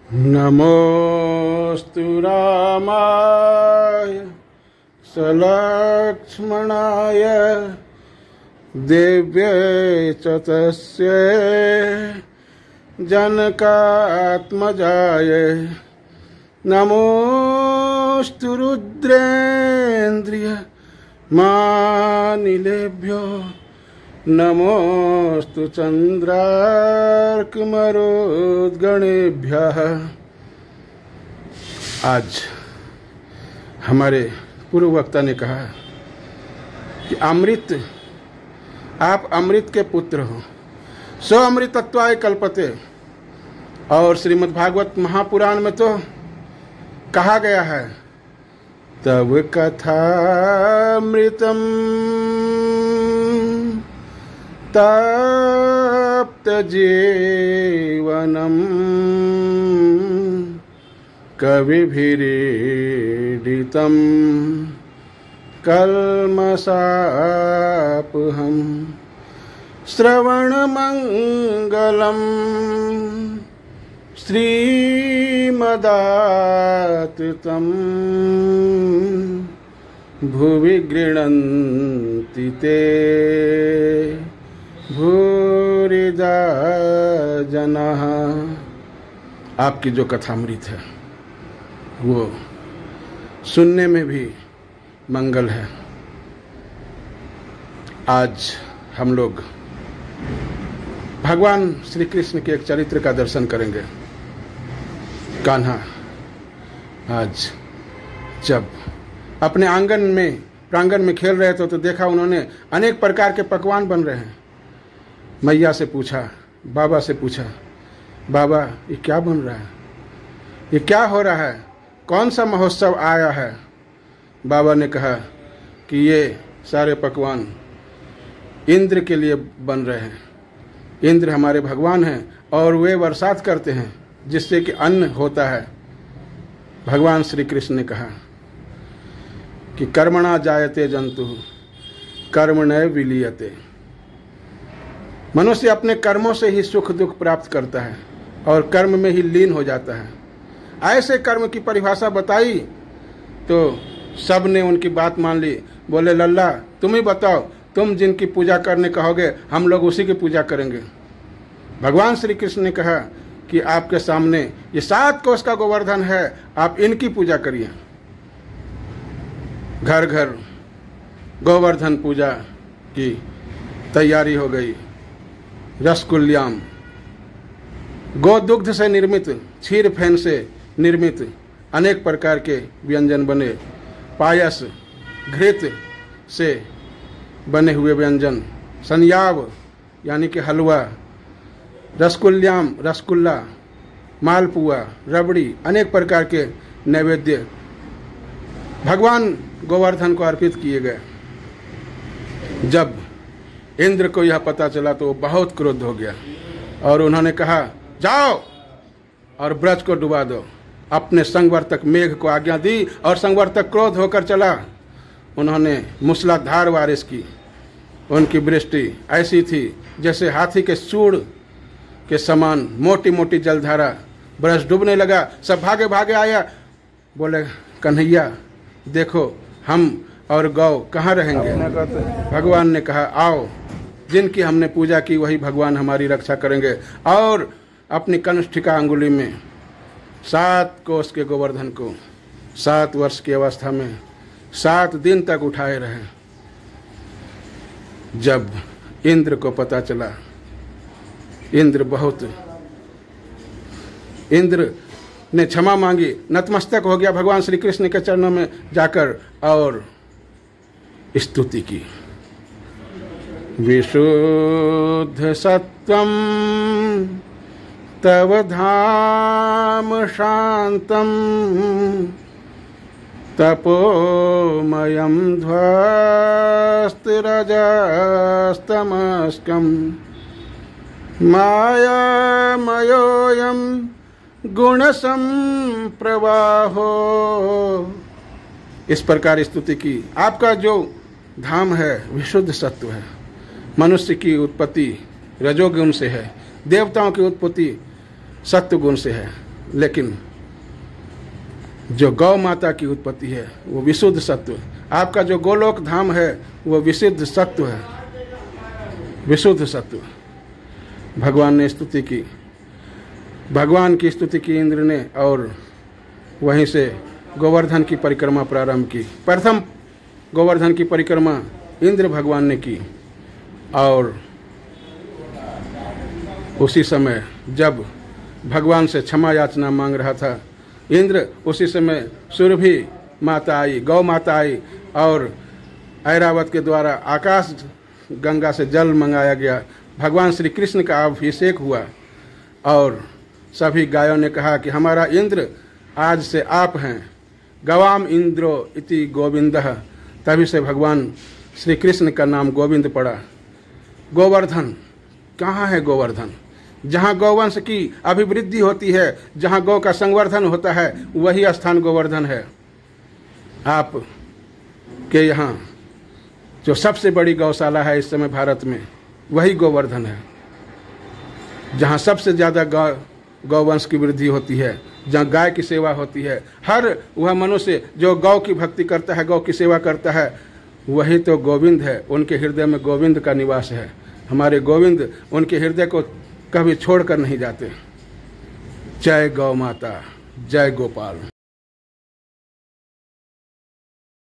नमोस्तु रामाय सलक्ष्मणाय दिव्ये च तस्यै जनकात्मजाय नमोस्तु रुद्रेन्द्रिय मानिलेभ्यो नमोस्तु चंद्रार्कमरुद्गणेभ्यः। आज हमारे पूर्व वक्ता ने कहा कि अमृत, आप अमृत के पुत्र हो, सो अमृतत्वाय कल्पते। और श्रीमद् भागवत महापुराण में तो कहा गया है तव कथामृतम तप्त जीवनम कविभिरीडितम कल्मषापहम श्रवणमंगलम श्रीमदातृतम भुवि गृह्णन्ति ते भूरिदा जनाः। आपकी जो कथामृत है वो सुनने में भी मंगल है। आज हम लोग भगवान श्री कृष्ण के एक चरित्र का दर्शन करेंगे। कान्हा आज जब अपने प्रांगण में खेल रहे थे तो देखा उन्होंने अनेक प्रकार के पकवान बन रहे हैं। मैया से पूछा, बाबा से पूछा, बाबा ये क्या बन रहा है, ये क्या हो रहा है, कौन सा महोत्सव आया है। बाबा ने कहा कि ये सारे पकवान इंद्र के लिए बन रहे हैं। इंद्र हमारे भगवान हैं और वे बरसात करते हैं जिससे कि अन्न होता है। भगवान श्री कृष्ण ने कहा कि कर्मणा जायते जंतु कर्मणैव विलीयते। मनुष्य अपने कर्मों से ही सुख दुख प्राप्त करता है और कर्म में ही लीन हो जाता है। ऐसे कर्म की परिभाषा बताई तो सब ने उनकी बात मान ली। बोले लल्ला तुम ही बताओ, तुम जिनकी पूजा करने कहोगे हम लोग उसी की पूजा करेंगे। भगवान श्री कृष्ण ने कहा कि आपके सामने ये 7 कोष का गोवर्धन है, आप इनकी पूजा करिए। घर घर गोवर्धन पूजा की तैयारी हो गई। रसकुल्याम, गोदुग्ध से निर्मित, क्षीर फेन से निर्मित अनेक प्रकार के व्यंजन बने। पायस, घृत से बने हुए व्यंजन, संयाव यानी कि हलवा, रसकुल्याम रसगुल्ला, मालपुआ, रबड़ी, अनेक प्रकार के नैवेद्य भगवान गोवर्धन को अर्पित किए गए। जब इंद्र को यह पता चला तो वो बहुत क्रोध हो गया और उन्होंने कहा जाओ और ब्रज को डुबा दो। अपने संवर्तक मेघ को आज्ञा दी और संवर्तक क्रोध होकर चला। उन्होंने मूसलाधार बारिश की। उनकी वृष्टि ऐसी थी जैसे हाथी के सूंड के समान मोटी मोटी जलधारा। ब्रज डूबने लगा। सब भागे भागे आया। बोले कन्हैया देखो हम और गौ कहाँ रहेंगे। भगवान ने कहा आओ, जिनकी हमने पूजा की वही भगवान हमारी रक्षा करेंगे। और अपनी कनिष्ठिका अंगुली में 7 कोष के गोवर्धन को 7 वर्ष की अवस्था में 7 दिन तक उठाए रहे। जब इंद्र को पता चला, इंद्र ने क्षमा मांगी, नतमस्तक हो गया भगवान श्री कृष्ण के चरणों में जाकर और स्तुति की। विशुद्ध सत्वम तव धाम शांतम तपोमयम ध्वस्तरजस्तमस्कम मायामयोऽयं गुणसंप्रवाहो। इस प्रकार स्तुति की। आपका जो धाम है विशुद्ध सत्व है। मनुष्य की उत्पत्ति रजोगुण से है, देवताओं की उत्पत्ति सत्व गुण से है। लेकिन जो गौ माता की उत्पत्ति है वो विशुद्ध सत्व, आपका जो गोलोक धाम है वो विशुद्ध सत्व है, विशुद्ध सत्व। भगवान ने स्तुति की, भगवान की स्तुति की इंद्र ने, और वहीं से गोवर्धन की परिक्रमा प्रारंभ की। प्रथम गोवर्धन की परिक्रमा इंद्र भगवान ने की, और उसी समय जब भगवान से क्षमा याचना मांग रहा था इंद्र, उसी समय सुरभि माता आई, गौ माता आई, और ऐरावत के द्वारा आकाश गंगा से जल मंगाया गया। भगवान श्री कृष्ण का अभिषेक हुआ, और सभी गायों ने कहा कि हमारा इंद्र आज से आप हैं, गवाम इंद्रो इति गोविंदः। तभी से भगवान श्री कृष्ण का नाम गोविंद पड़ा। गोवर्धन, कहाँ है गोवर्धन? जहाँ गौवंश की अभिवृद्धि होती है, जहाँ गौ का संवर्धन होता है, वही स्थान गोवर्धन है। आप के यहाँ जो सबसे बड़ी गौशाला है इस समय भारत में, वही गोवर्धन है, जहाँ सबसे ज़्यादा गौवंश की वृद्धि होती है, जहाँ गाय की सेवा होती है। हर वह मनुष्य जो गौ की भक्ति करता है, गौ की सेवा करता है, वही तो गोविंद है। उनके हृदय में गोविंद का निवास है। हमारे गोविंद उनके हृदय को कभी छोड़कर नहीं जाते। जय गौ माता, जय गोपाल।